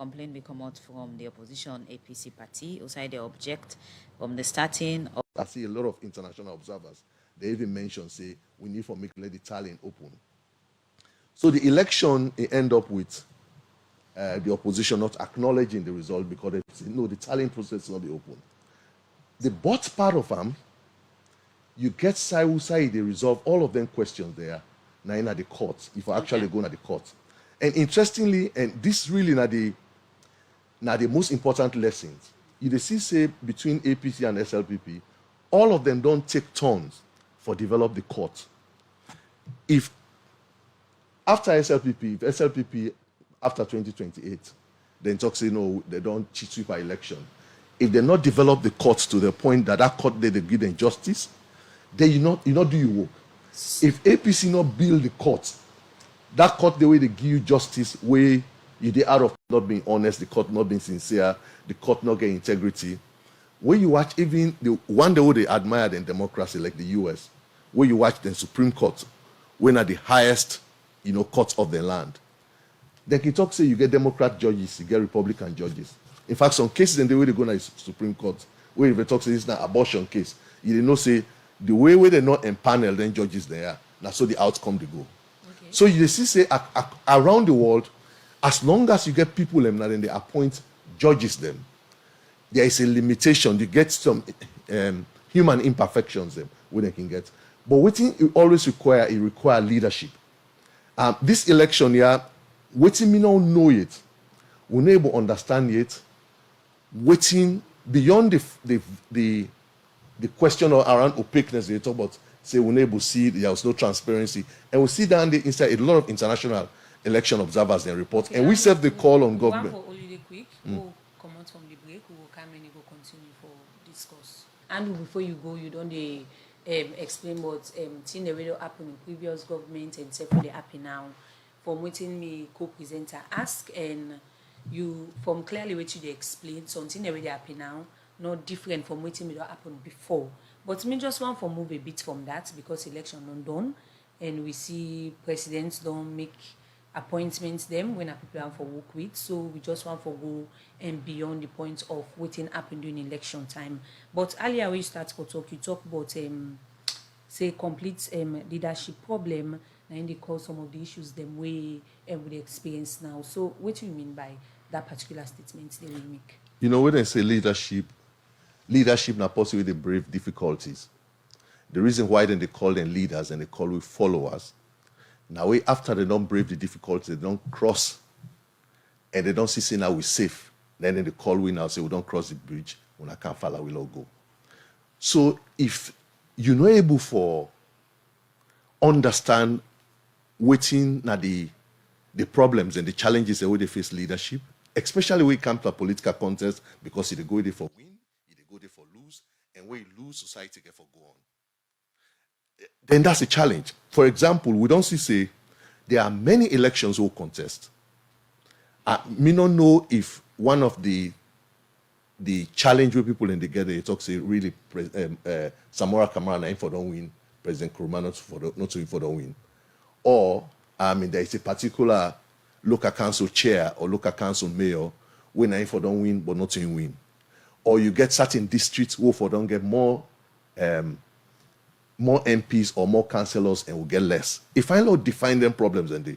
complaint will come out from the opposition APC party. Also, they object from the starting. I see a lot of international observers. They even mention, say, we need to make the tallying open. So the election, it end up with the opposition not acknowledging the result because they say, no, the tallying process will not be open. The but part of them, you get side, they resolve all of them questions there, now in the court, if I actually go to the court. And interestingly, and this really now the most important lessons, you see say between APC and SLPP, all of them don't take turns for develop the court. If after SLPP, if SLPP after 2028, then talk say no, they don't cheat sweep our election. If they not develop the court to the point that court they give them justice, then you not do your work. If APC not build the court, that court the way they give you justice, where you dey out of not being honest, the court not being sincere, the court not getting integrity. When you watch even the one way they admire in democracy, like the US, where you watch the Supreme Court, when are the highest, courts of the land. Then you talk say you get Democrat judges, you get Republican judges. In fact, some cases in the way they go to the Supreme Court, where if they talk say this is an abortion case, you know say the way where they not empanel then judges there, now so the outcome they go. Okay. So you see say around the world, as long as you get people and then they appoint judges them, there is a limitation. You get some human imperfections them where they can get. But waiting it always require leadership. This election here, waiting me not know it, we not able to understand it. Waiting beyond the question around opaqueness they talk about, say we not able to see there was no transparency, and we see down the inside a lot of international election observers and reports, and we serve the call on government. One for only quick, we'll come out from the break, we will come and go continue for discourse. And before you go, you don't explain what thing that will happen in previous government and say for the happen now. From waiting me co-presenter ask and you from clearly what you explain something that will happen now, not different from waiting me that happened before. But me just want to move a bit from that because election not done and we see presidents don't make appointments them when people have for work with, so we just want to go and beyond the point of waiting happen during election time. But earlier when you start to talk, you talk about say complete leadership problem and they cause some of the issues them we would experience now. So what do you mean by that particular statement they will make? When they say leadership now possibly they brave difficulties. The reason why then they call them leaders and they call we followers. Now, after they don't brave the difficulty, they don't cross, and they don't see now we're safe. Then they call we now say we don't cross the bridge, when I can't follow, we'll all go. So if you're not able for understand waiting now the problems and the challenges that they face leadership, especially when it comes to a political contest, because if they go there for win, if they go there for lose, and when you lose, society get for go on. Then that's a challenge. For example, we don't say there are many elections who contest. Me don't know if one of the challenge where people in together they talk say really Samora Kamara na for don't win, President Nkrumah not to for don't win, or there is a particular local council chair or local council mayor when na for don't win but not to win, or you get certain districts who for don't get more MPs or more councillors and will get less. If I not define them problems and they,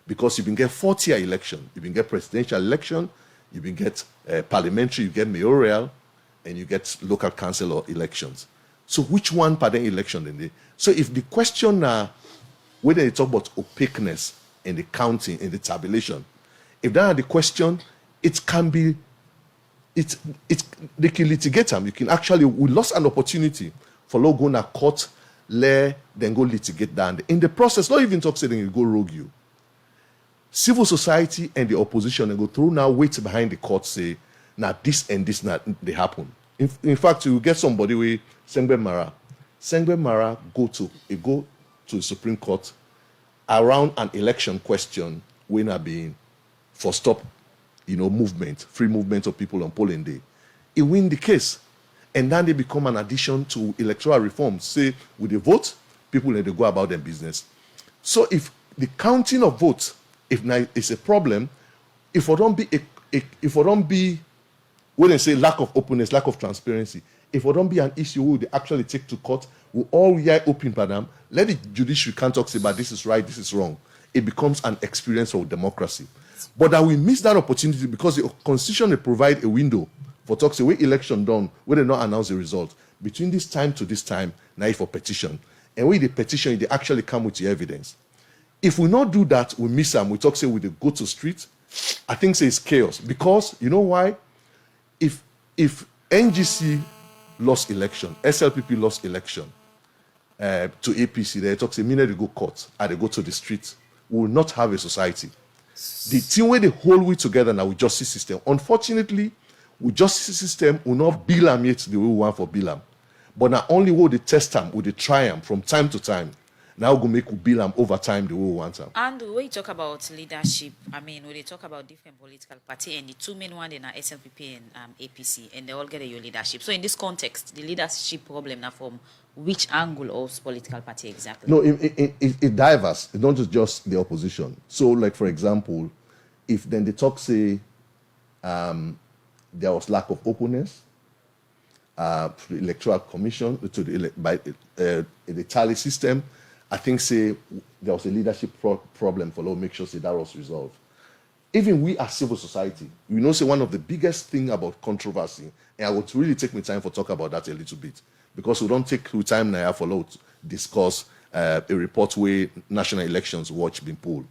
because you can get 4-tier election, you can get presidential election, you can get parliamentary, you get mayoral, and you get local council elections. So which one per the election then they? So if the question whether they talk about opaqueness in the counting, in the tabulation, if that are the question, it can be, they can litigate them. You can actually, we lost an opportunity for law go na court, then go litigate down. In the process, not even talk saying you go rogue you. Civil society and the opposition and go through now wait behind the court say, now this and this not they happen. In fact, you get somebody with Sengbe Mara go to the Supreme Court around an election question when not being for stop, movement, free movement of people on polling day. He win the case. And then they become an addition to electoral reform. Say, with the vote, people need to go about their business. So if the counting of votes, if it's a problem, if there don't be if we don't be, when they say lack of openness, lack of transparency, if we don't be an issue we would actually take to court, we all hear open by them, let the judiciary can't talk about this is right, this is wrong. It becomes an experience of democracy. But that we miss that opportunity because the constitution will provide a window for talk say when election done, when they not announce the result. Between this time to this time, now for petition. And when the petition, they actually come with the evidence. If we not do that, we miss them. We talk say we go to street. I think say it's chaos. Because you know why? If NGC lost election, SLPP lost election to APC, they talk say minute they go court and they go to the street, we will not have a society. The thing where the whole way together now with justice system. Unfortunately, with justice system will not bill them yet the way we want for bill them. But not only will they test them, will they try them from time to time. Now go make we bill them over time the way we want them. And when you talk about leadership, I mean, when they talk about different political parties, and the two main ones are SLPP and APC, and they all get your leadership. So in this context, the leadership problem now from which angle of political party exactly? No, it diverse. It's not just the opposition. So, like for example, if then they talk say there was lack of openness to the electoral commission to the tally system, I think say there was a leadership problem for law. Make sure say that was resolved. Even we as civil society, you know, say one of the biggest thing about controversy, and I would really take my time for talk about that a little bit. Because we don't take time now for law to discuss a report where national elections watch been pulled.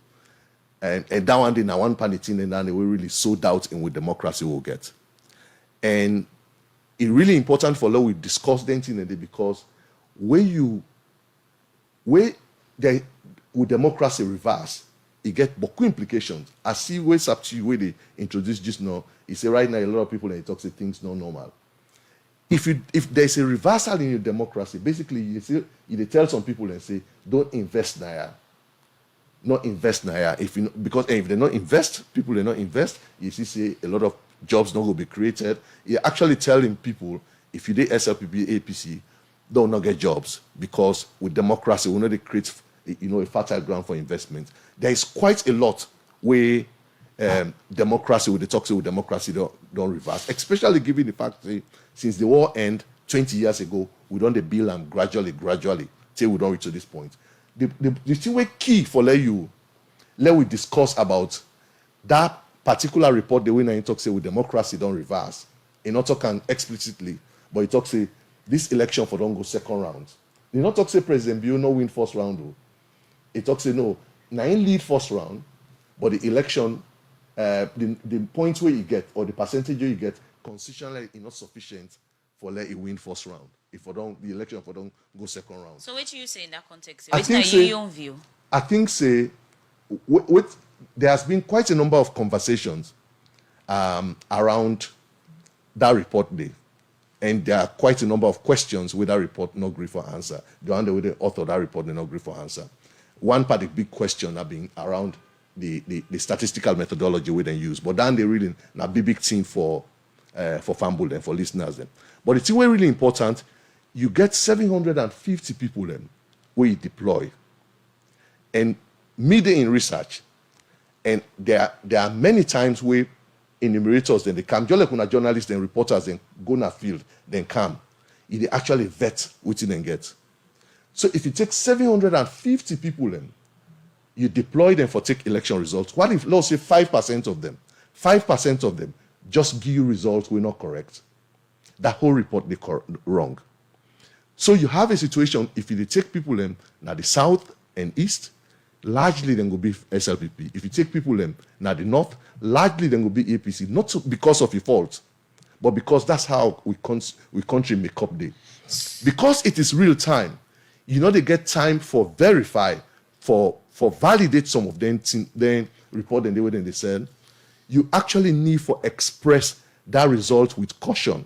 And that one day now one panel and then they will really sold out in with democracy will get. And it's really important for law we discuss that thing because with democracy reverse, it get beaucoup implications. I see what's up to you where they introduce just now. You say right now a lot of people and talk say things not normal. If there's a reversal in your democracy, basically you tell some people and say, don't invest now. Not invest now. Because if they not invest, people they not invest, you see say a lot of jobs not going to be created. You're actually telling people, if you did SLPP, APC, don't not get jobs. Because with democracy, we know they create a fertile ground for investment. There is quite a lot where democracy, with the talk with democracy don't reverse, especially given the fact that since the war ended 20 years ago, we don't bill them gradually, till we don't reach to this point. The thing we key for let we discuss about that particular report the way now talk say with democracy don't reverse. It not talk explicitly, but it talk say this election for don't go second round. They not talk say President Bio no win first round though. It talk say no, now in lead first round, but the election the points where you get or the percentage you get constitutionally is not sufficient for let it win first round. If the election don't go second round. So what do you say in that context? I think your own view. I think say there has been quite a number of conversations around that report day. And there are quite a number of questions with that report not agree for answer. The one with the author of that report not agree for answer. One part of the big question have been around the statistical methodology we then use. But then they really a big thing for Fambul and for listeners then. But it's really important, you get 750 people then where you deploy. And midday in research, and there are many times where enumerators then they come, just like when a journalists and reporters then go in a field, then come. They actually vet what you then get. So if you take 750 people then, you deploy them for take election results. What if, let's say 5% of them just give you results we're not correct? That whole report they wrong. So you have a situation, if you take people in now the south and east, largely then will be SLPP. If you take people in now the north, largely then will be APC. Not because of your fault, but because that's how we country make up day. Because it is real time, they get time for verify, for validate some of them, then report and they said, you actually need for express that result with caution.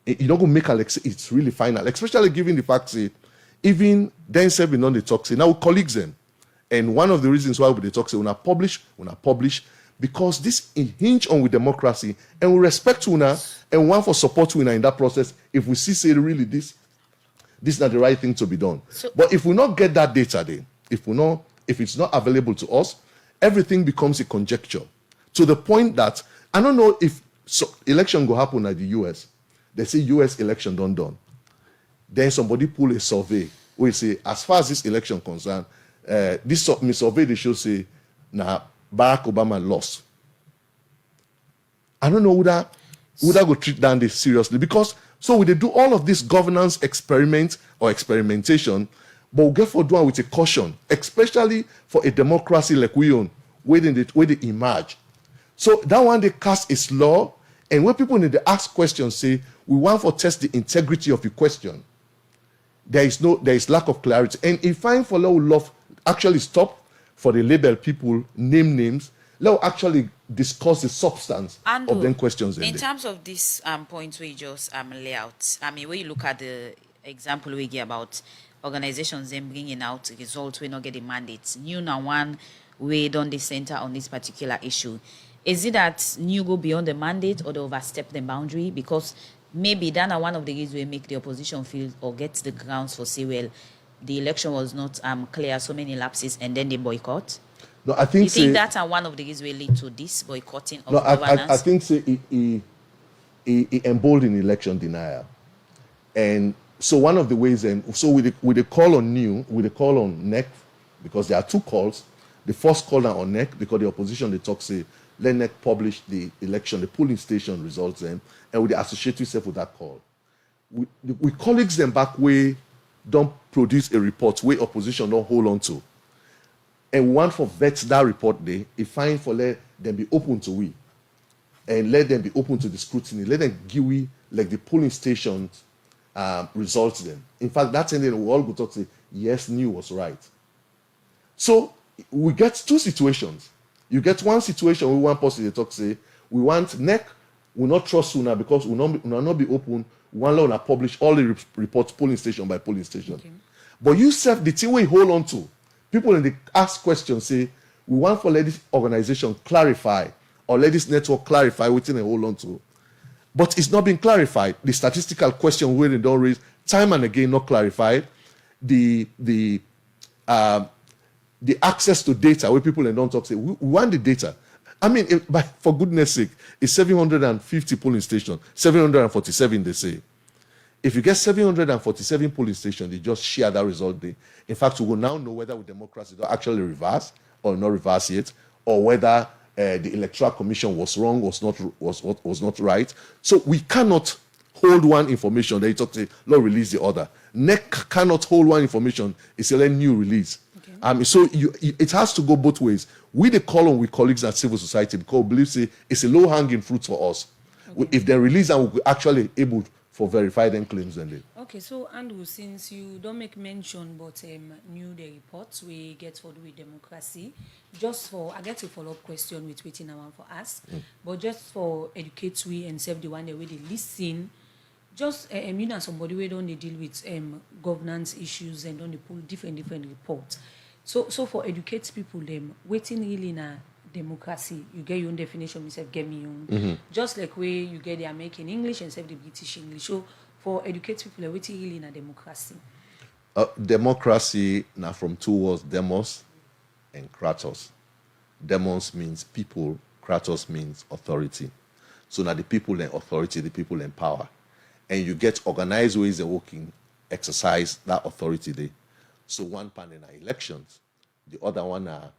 You don't go make it's really final, especially given the fact that even then serving on the talk say now colleagues them. And one of the reasons why we talk say when I publish, because this hinge on with democracy and we respect una and want for support una in that process if we see say really this is not the right thing to be done. But if we not get that data then, if it's not available to us, everything becomes a conjecture. To the point that I don't know if election go happen at the US. They say US election done. Then somebody pull a survey where say, as far as this election concerned, this survey they should say, nah, Barack Obama lost. I don't know would I go treat down this seriously, because so we they do all of this governance experiment or experimentation, but we get for doing with a caution, especially for a democracy like we own, where they emerge. So that one they cast is law, and when people need to ask questions, say we want to test the integrity of the question. There is lack of clarity, and if fine for law actually stop for the label people name names. Let's actually discuss the substance of them questions. In terms of this point where you just lay out, I mean, when you look at the example we get about organizations then bringing out results we not getting mandates, new now one way on the center on this particular issue. Is it that new go beyond the mandate or they overstep the boundary? Because maybe that are one of the reasons we make the opposition feel or get the grounds for say, well, the election was not clear, so many lapses, and then they boycott. No, I think. You think that's one of the reasons we lead to this boycotting of governance? I think he emboldened election denial, and so one of the ways, so with the call on NEC, because there are two calls. The first call now on NEC because the opposition they talk say let NEC publish the election, the polling station results, and we associate yourself with that call. We colleagues them back way don't produce a report where opposition don't hold on to. And want for vet that report day, if fine for let them be open to we. And let them be open to the scrutiny. Let them give we like the polling stations results them. In fact, that's the we all go talk say, yes, new was right. So we get two situations. You get one situation where one person they talk say, we want NEC, we not trust sooner because we not be open. One law not publish all the reports polling station by polling station. Okay. But you self the thing we hold on to. People in the ask questions say, we want for let this organization clarify or let this network clarify within they hold on to. But it's not been clarified. The statistical question where they don't raise time and again not clarified. The access to data where people don't talk say, we want the data. I mean, for goodness sake, it's 750 polling stations, 747 they say. If you get 747 polling stations, they just share that result day. In fact, we will now know whether with democracy they actually reverse or not reverse it, or whether the Electoral Commission was wrong, was not right. So we cannot hold one information. They talk say, Lord, release the other. NEC cannot hold one information. It's a new release. Okay. So it has to go both ways. We the call on with colleagues at civil society because we believe say it's a low-hanging fruit for us. Okay. If they release and we're actually able for verify them claims and Okay, so Andrew, since you don't make mention but new the reports we get for with democracy, just for I get a follow-up question with waiting around for us, but just for educate we and save the one the way they listen, just you know somebody we don't deal with governance issues and don't they pull different reports. So for educate people them waiting really in a democracy, you get your own definition, myself get me own. Mm-hmm. Just like way you get the American English and save the British English. So for educate people, waiting really in a democracy. Democracy now from two words, demos and kratos. Demos means people, kratos means authority. So now the people and authority, the people and power. And you get organized ways of working, exercise that authority there. So one part in our elections, the other one are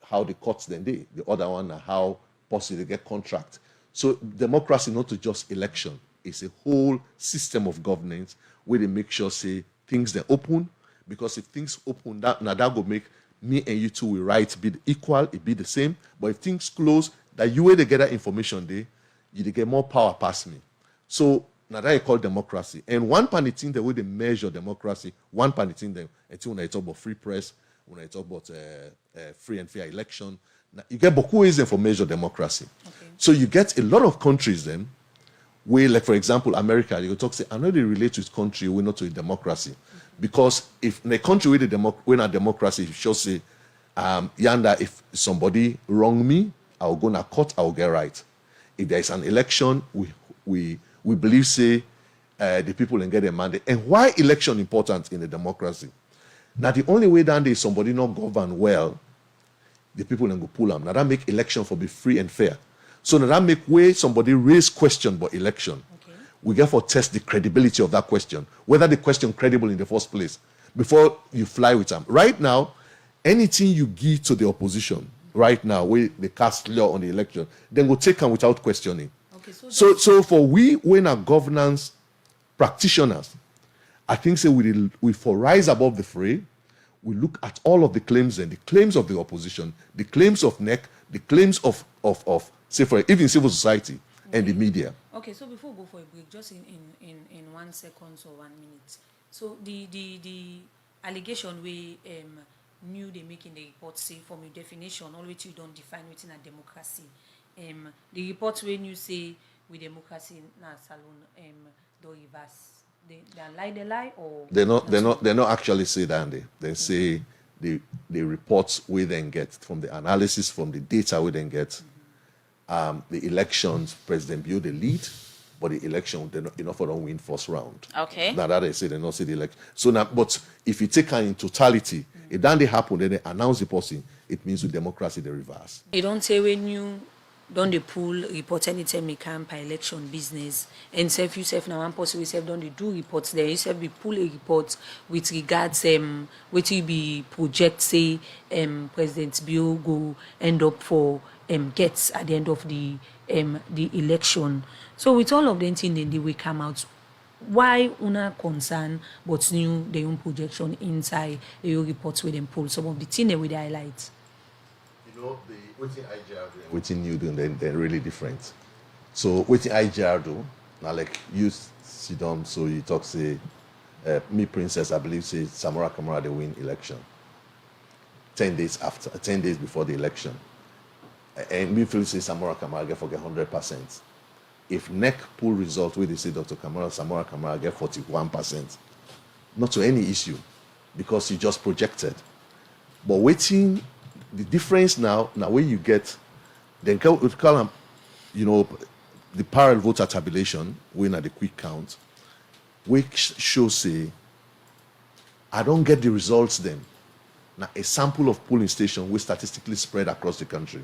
how the courts then they. The other one are how possibly they get contract. So democracy not to just election. It's a whole system of governance where they make sure say things they open, because if things open, that will make me and you two will right be equal, it be the same. But if things close, that you will get that information there, you get more power past me. So now that I call democracy. And one part thing the way they measure democracy, one part thing them until when I talk about free press, when I talk about free and fair election, now, you get beaucoup ways for measure democracy. Okay. So you get a lot of countries then, where, like for example, America, you talk say, I know they relate to its country, we're not to a democracy. Mm-hmm. Because if in a country we're not democracy, if you say, yanda, if somebody wrong me, I'll go to court, I'll get right. If there is an election, we believe say the people can get a mandate. And why election important in a democracy? Now the only way down there is somebody not govern well, the people can go pull them. Now that make election for be free and fair. So now that make way somebody raise question about election. Okay. We therefore test the credibility of that question, whether the question credible in the first place, before you fly with them. Right now, anything you give to the opposition, right now, where they cast law on the election, then we'll take them without questioning. Okay, So for we, when our governance practitioners, I think say we for rise above the fray, we look at all of the claims and the claims of the opposition, the claims of NEC, the claims of say for even civil society and the media. Okay, so before we go for a break, just in 1 second or 1 minute. So the allegation we knew they make in the report say from your definition, always you don't define within a democracy. The report when you say with democracy na salon do reverse. They lie or They not actually say that they say the reports we then get from the analysis, from the data we then get, the elections, President Bio the lead, but the election they not for don't win first round. Okay. Now that they say they not see the election. So now, but if you take her in totality, if that they happen, then they announce the person, it means with democracy they reverse. you don't say when you don't they pull report anytime you can by election business and self yourself now one person yourself don't they do reports there yourself be pull a report with regards what you be project say President Bio go end up for gets at the end of the election. So with all of them things then they will come out. Why una concern but new their own projection inside your reports with them pull some of the things with the highlights? You know, the waiting IGR do and waiting you do, they're really different. So waiting IGR do, now like you sit down, so you talk say, me Princess, I believe say Samora Kamara they win election. 10 days before the election. And me feel say Samora Kamara get 100%. If NEC pull result where they say Dr. Samora Kamara get 41%, not to any issue, because you just projected. But waiting. The difference now where you get, then we call them, you know, the parallel voter tabulation, when at the quick count, which shows say, I don't get the results then. Now a sample of polling station will statistically spread across the country.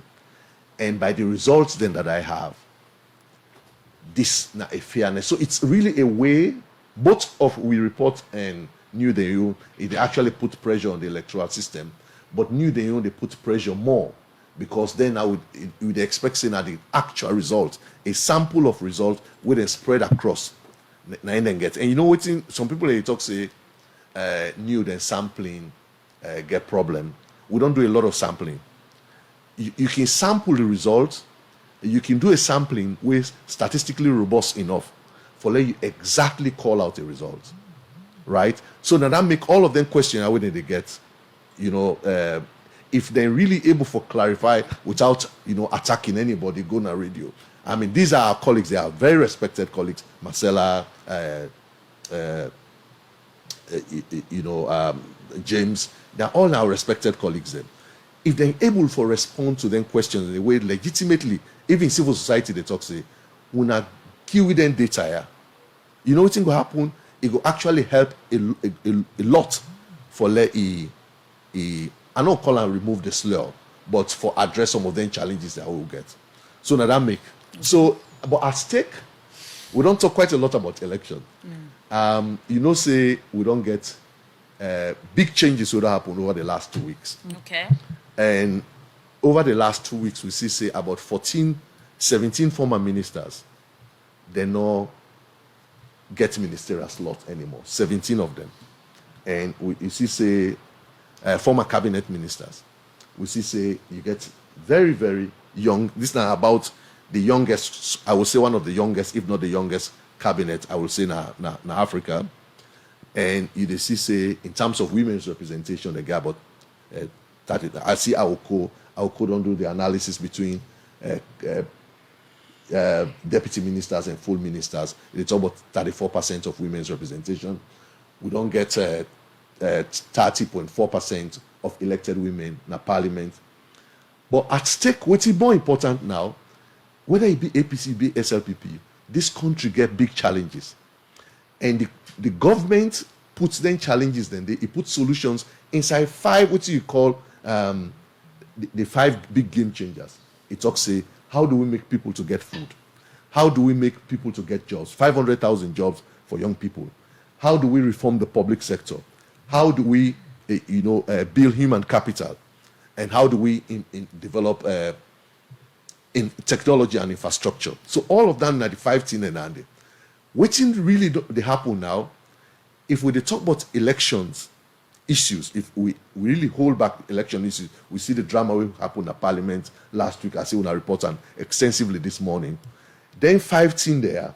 And by the results then that I have, this now a fairness. So it's really a way, both of we report and New Day, it actually put pressure on the electoral system. But New Day they put pressure more because then I would expect saying that the actual result, a sample of result, will then spread across. And then get and you know what? Some people they talk say New then sampling get problem. We don't do a lot of sampling. You can sample the result. You can do a sampling with statistically robust enough for let you exactly call out a result, right? So now that make all of them question how they get. You know, if they're really able to clarify without, you know, attacking anybody, go on radio. I mean, these are our colleagues. They are very respected colleagues. Marcella, James, they're all our respected colleagues then. If they're able to respond to them questions in a way legitimately, even civil society, they talk, say, when I kill with them data, yeah, you know what's going to happen? It will actually help a lot for I don't call and remove the slur, but for address some of them challenges that we will get. So now that make so, but at stake, we don't talk quite a lot about election. You know, say we don't get big changes that happen over the last 2 weeks. Okay. And over the last 2 weeks, we see say about 17 former ministers, they no get ministerial slot anymore. 17 of them, and you see say. Former cabinet ministers. We see say you get very, very young. This is now about the youngest, I will say one of the youngest, if not the youngest cabinet, I will say na Africa. And you see say in terms of women's representation, they get about 30. I see Aoko don't do the analysis between deputy ministers and full ministers. It's about 34% of women's representation. We don't get 30.4% of elected women in parliament. But at stake, what's more important now, whether it be APC, be SLPP, this country get big challenges. And the government puts them challenges, then it puts solutions inside 5, what you call the 5 big game changers. It talks say how do we make people to get food? How do we make people to get jobs? 500,000 jobs for young people. How do we reform the public sector? How do we, build human capital? And how do we develop in technology and infrastructure? So all of that 95 thing and Andy. What's really they happen now, if we talk about elections issues, if we really hold back election issues, we see the drama will happen at Parliament last week. I see on a report and extensively this morning. Then 5 things there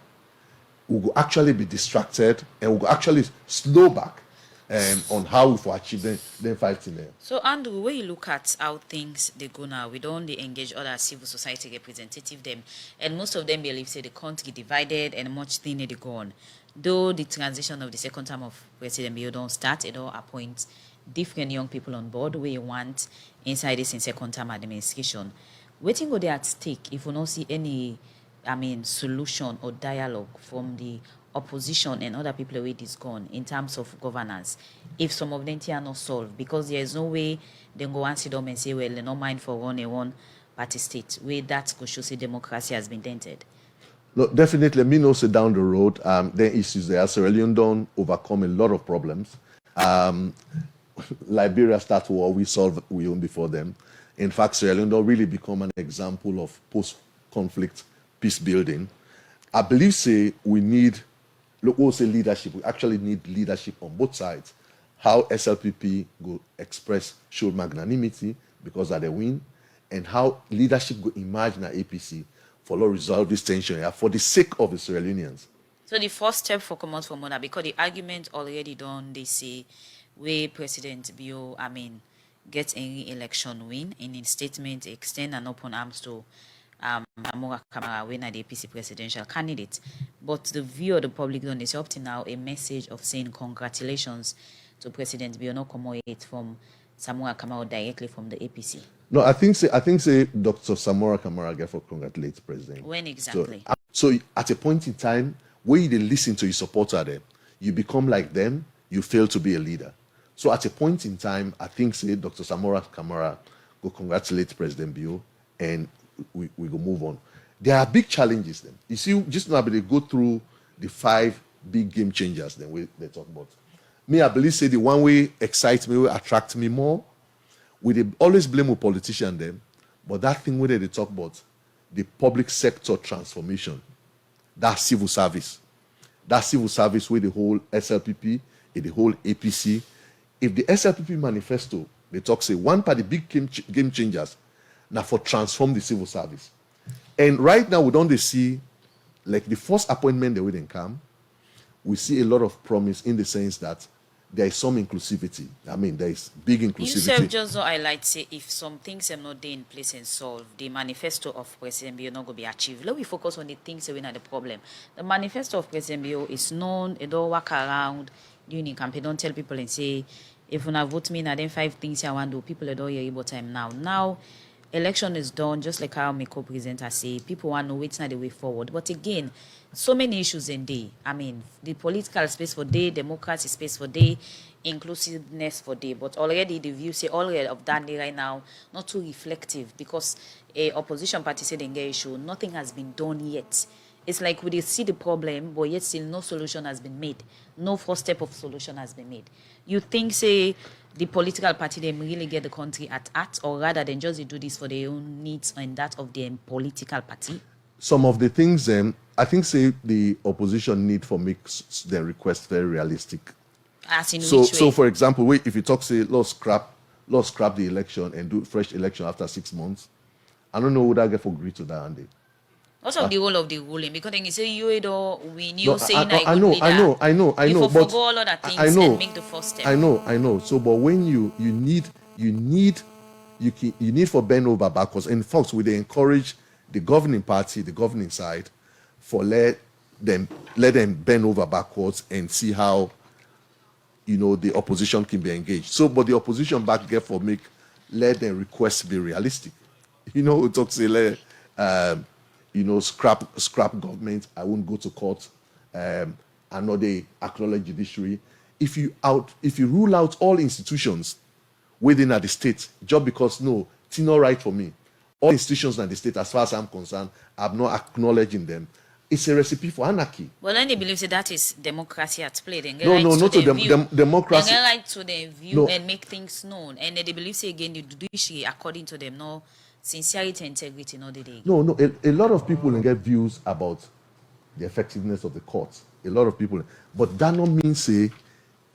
will actually be distracted and will actually slow back on how we achieve them 5 things there. So, Andrew, when you look at how things they go now, we don't engage other civil society representative them, and most of them believe say the country divided and much thinner they go on. Though the transition of the second term of President Bio don't start, it all appoint different young people on board where you want inside this in second term administration. Waiting go there at stake if we don't see any solution or dialogue from the opposition and other people where this gone in terms of governance. If some of them are not solved, because there is no way they go and sit down and say, well, they don't mind for one party state, where that could show say democracy has been dented. No, definitely. Me know say down the road, there are issues there. Sierra Leone don't overcome a lot of problems. Liberia start war, we solve we own before them. In fact, Sierra Leone don't really become an example of post-conflict peace building. I believe say we need, we'll say leadership. We actually need leadership on both sides. How SLPP go show magnanimity because of the win, and how leadership go emerge in the APC for resolve this tension for the sake of the Sierra Leoneans. So the first step for come out from Mona, because the argument already done, they say where President Bio, gets any election win, in his statement extend an open arms to Samora Kamara when the APC presidential candidate. But the view of the public done is up to now a message of saying congratulations to President Bio, not come from Samora Kamara directly from the APC. No, I think say Dr. Samora Kamara get for congratulate the president. When exactly? So at a point in time where you listen to your supporter them, you become like them, you fail to be a leader. So at a point in time, I think say Dr. Samora Kamara go congratulate President Bio and we go move on. There are big challenges then. You see, just now they go through the 5 big game changers then they talk about. Me, I believe say the one way excites me, will attract me more. We always blame a politician them, but that thing where they talk about the public sector transformation, that civil service with the whole SLPP, the whole APC. If the SLPP manifesto, they talk say one part of the big game changers now for transform the civil service. And right now we don't see like the first appointment they wouldn't come. We see a lot of promise in the sense that there is some inclusivity. There is big inclusivity. You said just so highlight say if some things are not there in place and solved, the manifesto of President Bio not going to be achieved. Let me focus on the things that are the problem. The manifesto of President Bio is known, it don't walk around during the campaign, don't tell people and say, if you vote me, then 5 things I want to do, people don't hear about time now. Now, election is done, just like how my co-presenter say, people want to know it's not the way forward. But again, so many issues in day. The political space for day, democracy space for day, inclusiveness for day. But already the view say already of that day right now, not too reflective because a opposition party said in get issue, nothing has been done yet. It's like we see the problem, but yet still no solution has been made. No first step of solution has been made. You think, say, the political party, they really get the country at heart, or rather than just do this for their own needs and that of their political party? Some of the things, I think, say, the opposition need for makes their request very realistic. As in which way? So, for example, if you talk, say, let's scrap the election and do fresh election after 6 months, I don't know who that get for agree to that, Andy. What's of the role of the ruling? Because then you say you don't win, you say I know. You But forgo all other things I know, and make the first step. I know. So, but when you need for bend over backwards. And folks, we encourage the governing party, the governing side, for let them bend over backwards and see how the opposition can be engaged. So, but the opposition back get for let their requests be realistic. Talk say scrap government, I won't go to court, I know they acknowledge judiciary. If you rule out all institutions within the state, just because it's not right for me, all institutions in the state, as far as I'm concerned, I'm not acknowledging them. It's a recipe for anarchy. Well, then they believe that is democracy at play. They No, not to democracy. They right to their view No. and make things known. And then they believe, say again, the judiciary, according to them, no sincerity and integrity, no, they. No. A lot of people get views about the effectiveness of the courts. A lot of people. But that not mean, say,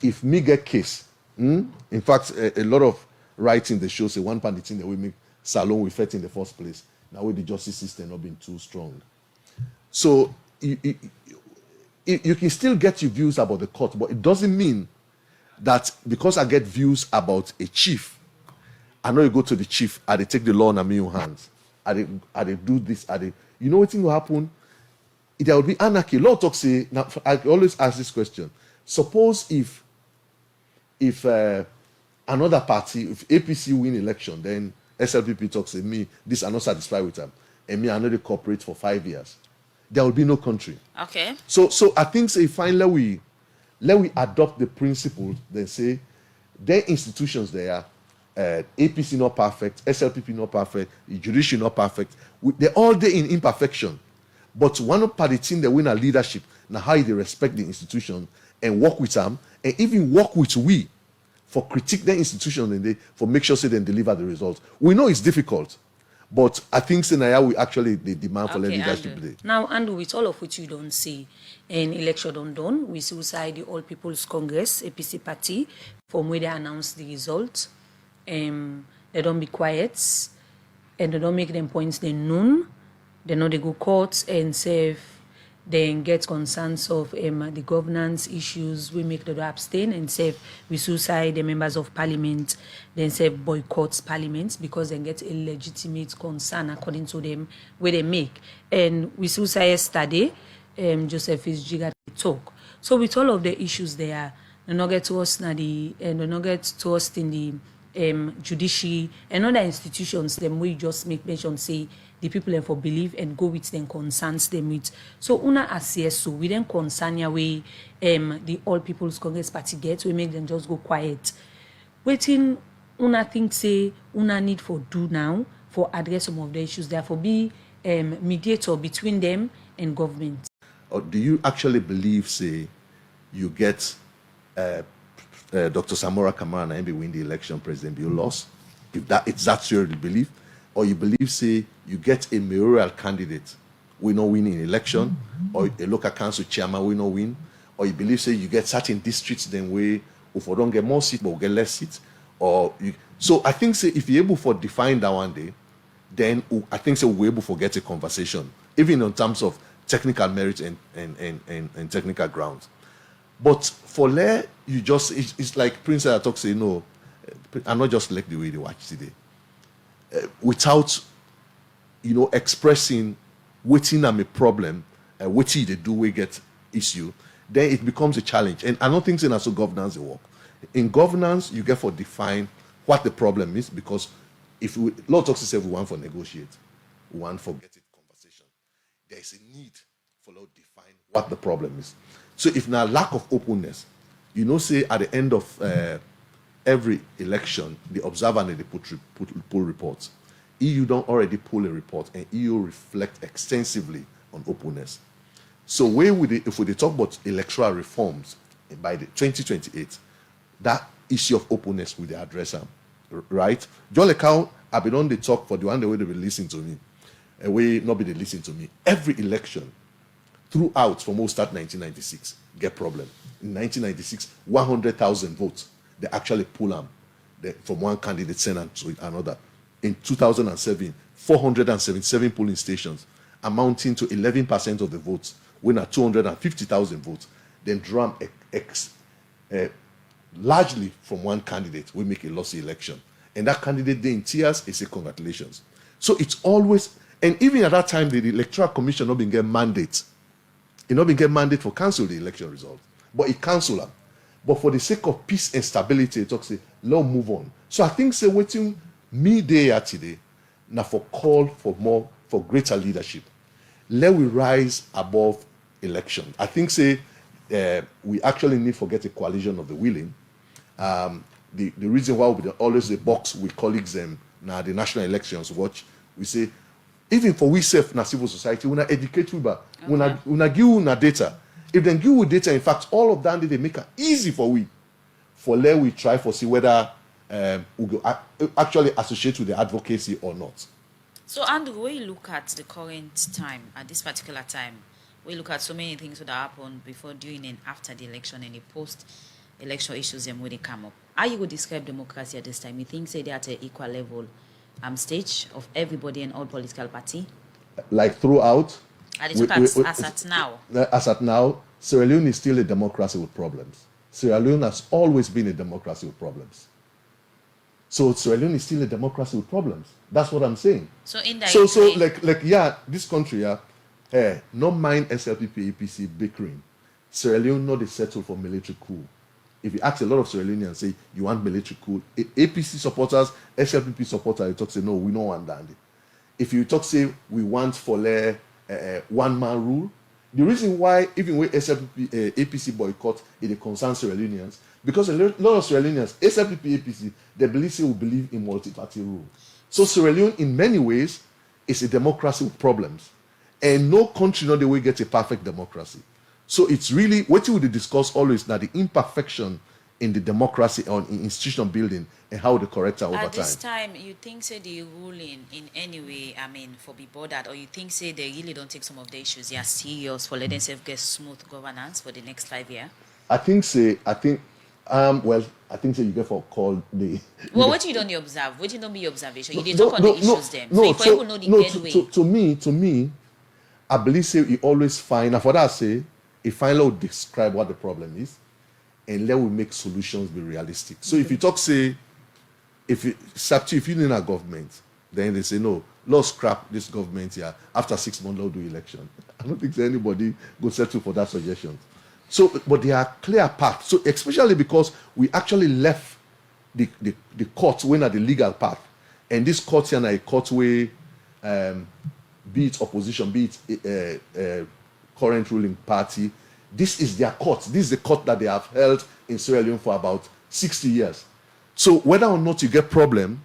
if me get case, in fact, a lot of writing they show, say, one part of the thing that we make Salon we fet in the first place. Now with the justice system not being too strong. So you can still get your views about the court, but it doesn't mean that because I get views about a chief, I know you go to the chief, and they take the law in my own hands. I they do this, you know what thing will happen? There will be anarchy. Law talk say, now I always ask this question. Suppose if another party, if APC win election, then SLPP talks say me, this I'm not satisfied with them. And me, I know they cooperate for 5 years. There will be no country. Okay. So I think say finally let we adopt the principle, then say their institutions there, APC not perfect, SLPP not perfect, the judiciary not perfect. They're all there in imperfection. But one party team that win a leadership, now how they respect the institution and work with them, and even work with we for critique the institution and they for make sure say they deliver the results. We know it's difficult, but I think Senaya we actually the demand for leadership today. Now, Andrew, with all of which you don't see, an election done, we still side the All People's Congress, APC party, from where they announce the results. They don't be quiet, and they don't make them points they known. They know they go court and say then get concerns of the governance issues. We make them abstain and say we suicide the members of parliament, then say boycotts parliament because they get a legitimate concern according to them where they make. And we suicide yesterday, Joseph is Jiga talk. So with all of the issues there, they not get to us now they not get to us in the judiciary and other institutions. Them we just make mention say the people for believe and go with them concerns them with. So una as CSO, we then concern your way the All People's Congress Party gets, we make them just go quiet. Waiting una think say una need for do now for address some of the issues, therefore be mediator between them and government. Or do you actually believe, say, you get Dr. Samora Kamara and win the election, President Bill lost? If it's that your belief, or you believe, say, you get a mayoral candidate, we not win in election, or a local council chairman, we not win, or you believe, say, you get certain districts, then we, if we don't get more seats, but we get less seats, or you, so I think, say, if you're able to define that one day, then I think, say, we're able to get a conversation, even in terms of technical merit and technical grounds. But for Lair, you just, it's like Prince talk say, no, I'm not just like the way they watch today. Without, expressing waiting am a problem, waiting they do we get issue, then it becomes a challenge. And I don't think so governance will work. In governance, you get for define what the problem is, because if we, Lord talks to say we want for negotiate, we want for get it conversation. There is a need for Lord define what the problem is. So if now lack of openness, say at the end of every election, the observer and they pull reports. EU don't already pull a report, and EU reflect extensively on openness. So if we talk about electoral reforms by the 2028, that issue of openness will they address them, right? John Lekau, I've been on the talk for the one the way they will listen to me, and way not be they listen to me. Every election throughout from all start 1996 get problem. In 1996, 100,000 votes. They actually pull them from one candidate sent to another. In 2007, 477 polling stations, amounting to 11% of the votes, when at 250,000 votes, then drum largely from one candidate, we make a lossy election. And that candidate then in tears, they say congratulations. So it's always, and even at that time, the Electoral Commission not been get mandate. It not been get mandate for cancel the election result, but it cancel them. But for the sake of peace and stability, it talks say, let's move on. So I think say waiting me there today, now for call for greater leadership. Let we rise above election. I think say we actually need to get a coalition of the willing. The reason why we always the box with colleagues now the national elections watch We say, even for we self na civil society, we na educate we back. We na give una data. If they give we data, in fact, all of that they make it easy for we. For let we try for see whether we go actually associate with the advocacy or not. So, Andrew, when you look at the current time, at this particular time, we look at so many things that happened before, during, and after the election, and the post-election issues and when they come up. How you would describe democracy at this time? You think, say, they're at an equal level stage of everybody and all political party? Like throughout? As at now. As at now, Sierra Leone is still a democracy with problems. Sierra Leone has always been a democracy with problems. So Sierra Leone is still a democracy with problems. That's what I'm saying. So indirectly. So yeah, this country, yeah, not mind SLPP, APC bickering. Sierra Leone not a settle for military coup. If you ask a lot of Sierra Leoneans, say you want military coup, APC supporters, SLPP supporters, you talk say no, we don't want that. If you talk say we want for one man rule, the reason why even when SLPP, APC boycott it concerns Sierra Leoneans, because a lot of Sierra Leoneans, SLPP, APC, they believe in multi-party rule. So Sierra Leone, in many ways, is a democracy with problems. And no country, no the way gets a perfect democracy. So it's really, what you would discuss always now, the imperfection in the democracy or in institutional building and how they correct it over time. At this time, you think, say, the ruling in any way, for be bothered, or you think, say, they really don't take some of the issues, they are serious for letting themselves get smooth governance for the next 5 years? I think say you get for call the. Well, what you don't observe? What you don't be your observation? You did talk on the issues them. So if people know the headway. To me, I believe say you always find. And for that, I say, if finally will describe what the problem is, and let we make solutions be realistic. So if you talk say, if you're in a government, then they say no, let's scrap this government here. After 6 months, let's do election. I don't think anybody go settle for that suggestion. So, but there are clear paths. So, especially because we actually left the court when at the legal path, and this court here a court where, be it opposition, be it current ruling party, this is their court. This is the court that they have held in Sierra Leone for about 60 years. So, whether or not you get problem,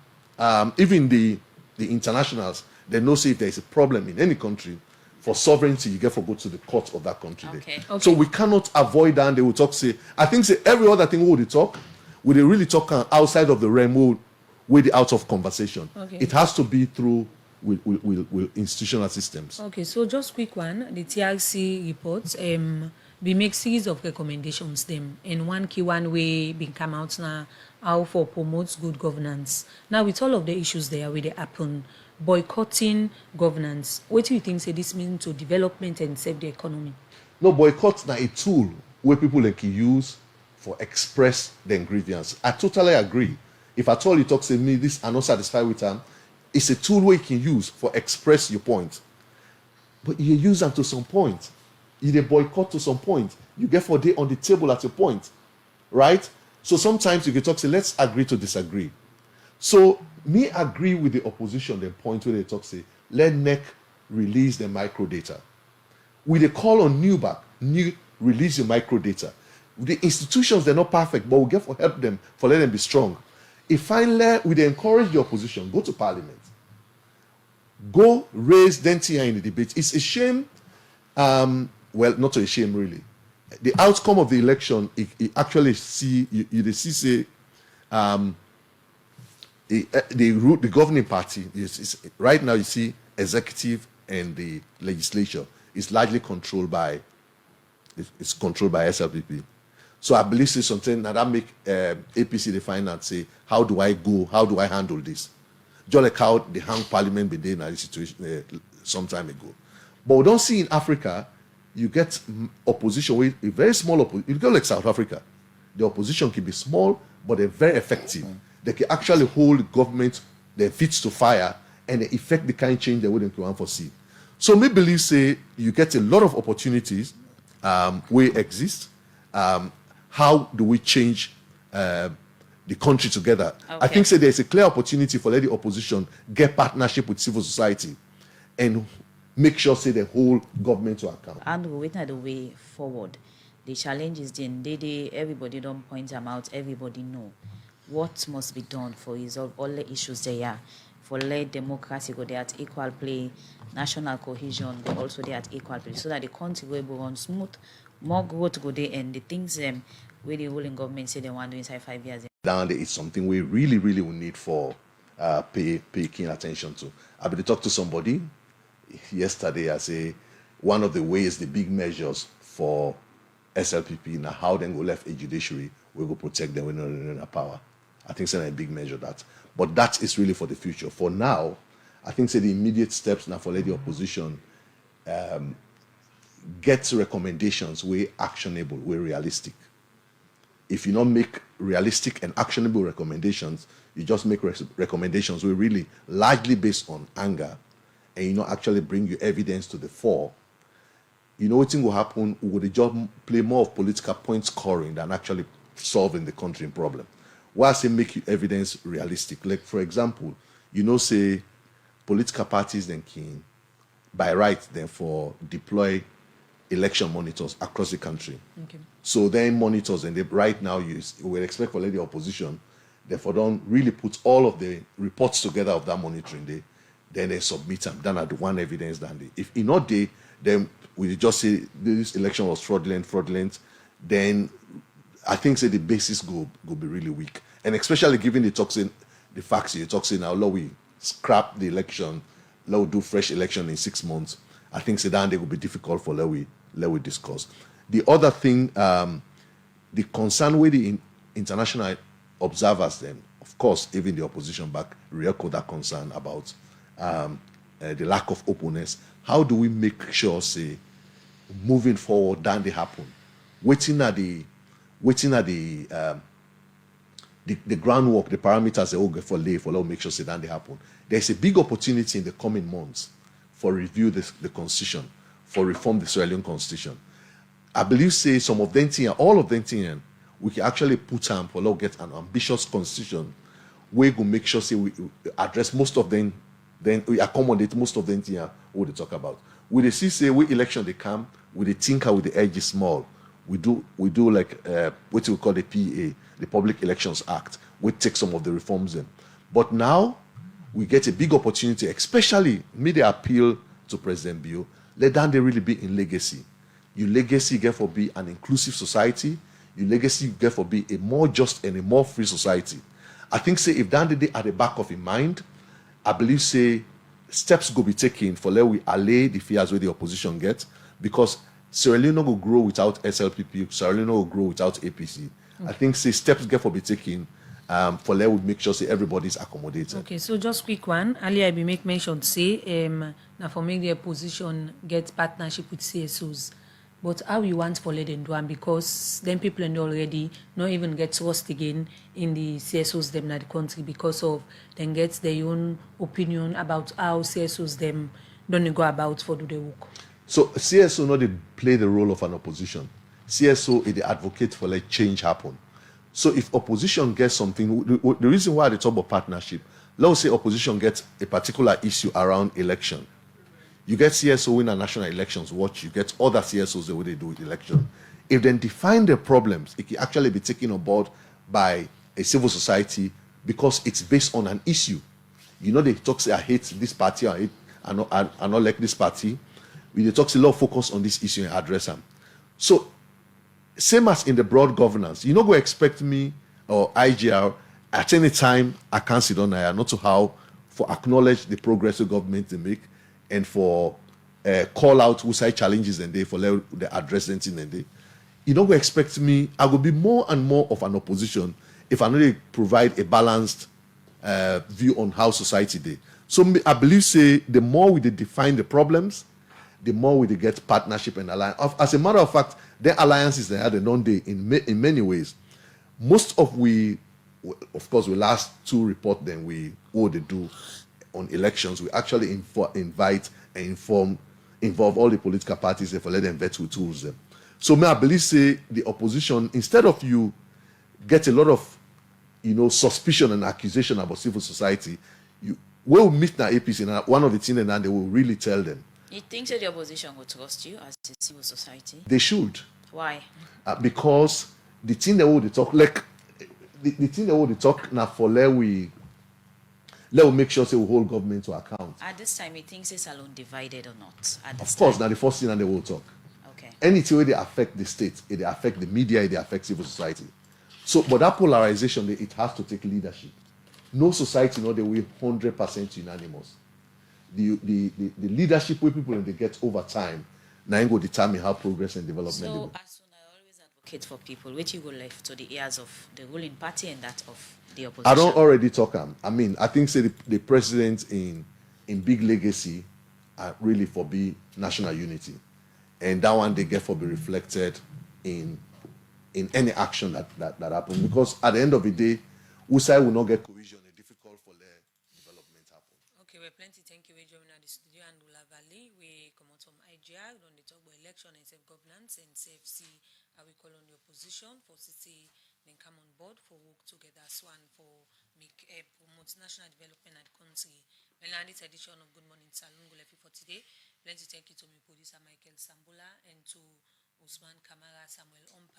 even the internationals, they know say if there is a problem in any country. For sovereignty, you get to go to the court of that country. Okay. So we cannot avoid that. And they will talk, say, I think say every other thing we talk, we they really talk outside of the realm, with the out of conversation. Okay. It has to be through with institutional systems. Okay, so just quick one, the TRC reports, we make series of recommendations them, and one key one way been come out now, how for promotes good governance. Now with all of the issues there where they happen, boycotting governance, what do you think say this means to development and save the economy? No, boycott now a tool where people like use for express their grievance. I totally agree. If at all you talk say me this I'm not satisfied with them, it's a tool where you can use for express your point. But you use them to some point. You boycott to some point. You get for day on the table at a point, right? So sometimes you can talk say let's agree to disagree. So me agree with the opposition, the point where they talk say, let NEC release the microdata. With a call on new release your microdata. The institutions, they're not perfect, but we get for help them, for let them be strong. If finally we encourage the opposition, go to parliament. Go raise DNTI in the debate. It's a shame, well, not a shame really. The outcome of the election, it actually see, you see say, the governing party is right now you see executive and the legislature is largely controlled by SLPP. So I believe it's something that make APC define and say how do I handle this? Just like how the hang parliament been in a situation some time ago. But we don't see in Africa you get opposition with a very small opposition. You go like South Africa, the opposition can be small but they're very effective. They can actually hold government their feet to fire and they effect the kind of change they wouldn't want foresee. So me believe say you get a lot of opportunities where exist. How do we change the country together? Okay. I think say there's a clear opportunity for let the opposition get partnership with civil society and make sure say the whole government to account. And we're waiting at the way forward. The challenges then everybody don't point them out, everybody know. What must be done for resolve all the issues there are for let democracy go there at equal play, national cohesion go also there at equal play, so that the country will go on smooth, more growth go there, and the things where the ruling government say they want to do inside 5 years. Down there is something we really, really will need for pay keen attention to. I been to talk to somebody yesterday. I say one of the ways, the big measures for SLPP now how then go left a judiciary, we go protect them when they're in power. I think it's a big measure that. But that is really for the future. For now, I think say the immediate steps now for the opposition get recommendations way actionable, way realistic. If you don't make realistic and actionable recommendations, you just make recommendations were really largely based on anger, and you not actually bring your evidence to the fore. You know what thing will happen? Would the job play more of political point scoring than actually solving the country problem? Why I say make your evidence realistic? Like for example, you know, say political parties then can by right therefore deploy election monitors across the country. Okay. So then monitors, and they right now we will expect for the opposition, therefore don't really put all of the reports together of that monitoring day, then they submit them, then add one evidence than they. If in not day, then we just say this election was fraudulent, then I think say the basis go be really weak. And especially given the facts you're talking now, Lord, we scrap the election, Lord, do fresh election in 6 months. I think say that they will be difficult for let we discuss. The other thing, the concern with the international observers, then, of course, even the opposition back re-echo that concern about the lack of openness. How do we make sure, say, moving forward, that they happen? Waiting at the groundwork, the parameters they all get for make sure, say, that they happen. There's a big opportunity in the coming months for review the constitution, for reform the Sierra Leone constitution. I believe, say, some of them, all of them, we can actually put time for get an ambitious constitution where we make sure, say, we address most of them, then we accommodate most of them what they talk about. We they see, say, we election they come, we they tinker with the edges small. We do like what we call the PA, the Public Elections Act. We take some of the reforms in. But now we get a big opportunity, especially media appeal to President Bio. Let that they really be in legacy. Your legacy get for be an inclusive society. Your legacy get for be a more just and a more free society. I think, say, if that they at the back of your mind, I believe, say, steps go be taken for let we allay the fears where the opposition gets, because Sierra Leone will grow without SLPP, Sierra Leone will grow without APC. I think, say, steps get for be taken for let we make sure, say, everybody's accommodated. Okay, so just quick one. Earlier, I be make mention, say, now for make the opposition get partnership with CSOs. But how you want for let them do, and because then people and already not even get trust again in the CSOs them in the country because of then get their own opinion about how CSOs them don't go about for do the work. So CSO not they play the role of an opposition. CSO is the advocate for let change happen. So if opposition gets something, the reason why they talk about partnership, let's say opposition gets a particular issue around election. You get CSO win a national elections, watch, you get other CSOs the way they do with election. If then define the problems, it can actually be taken on board by a civil society because it's based on an issue. You know, they talk, say, I hate this party, I not like this party. They talk a lot of focus on this issue and address them. So, same as in the broad governance, you not go expect me or IGR at any time I can't sit on there, not to how for acknowledge the progress the government they make and for call out who side challenges and they for the address them and they. You don't go expect me, I will be more and more of an opposition if I really provide a balanced view on how society did. So I believe, say, the more we define the problems, the more we get partnership and alliance. As a matter of fact, the alliances they had a non-day in many ways. Most of course, we last two report then what they do on elections. We actually invite and involve all the political parties for let them vet with tools them. So I believe, say, the opposition, instead of you get a lot of suspicion and accusation about civil society, you will meet the APC and one of the things and they will really tell them. You think that the opposition will trust you as a civil society? They should. Why? Because the thing they will talk, like the thing they will talk now for let we Let's make sure say we hold government to account. At this time, he thinks it's alone divided or not? At this Of course, time? now the first thing and they will talk. Okay. Anything where they affect the state, it affect the media, it affect civil society. So, but that polarization, it has to take leadership. No society, no, they will 100% unanimous. The leadership where people they get over time, now go determine how progress and development. So, as soon I always advocate for people, which you go left to the ears of the ruling party and that of the opposition. I don't already talk. I mean, I think say the president in big legacy really for be national unity, and that one they get for be reflected in any action that happen. Because at the end of the day, Usai will not get cohesion. It's difficult for their development happen. Okay, we're plenty. Thank you for joining at the studio and Lavalie. We come out from IGR on the talk about election and self-governance and CFC. We call on the opposition for city then come on board for work together as one for make promote national development and country. Well, this edition of Good Morning Salon go left for today. Plenty thank you to my producer Michael Sambola and to Usman Kamara Samuel Ompa.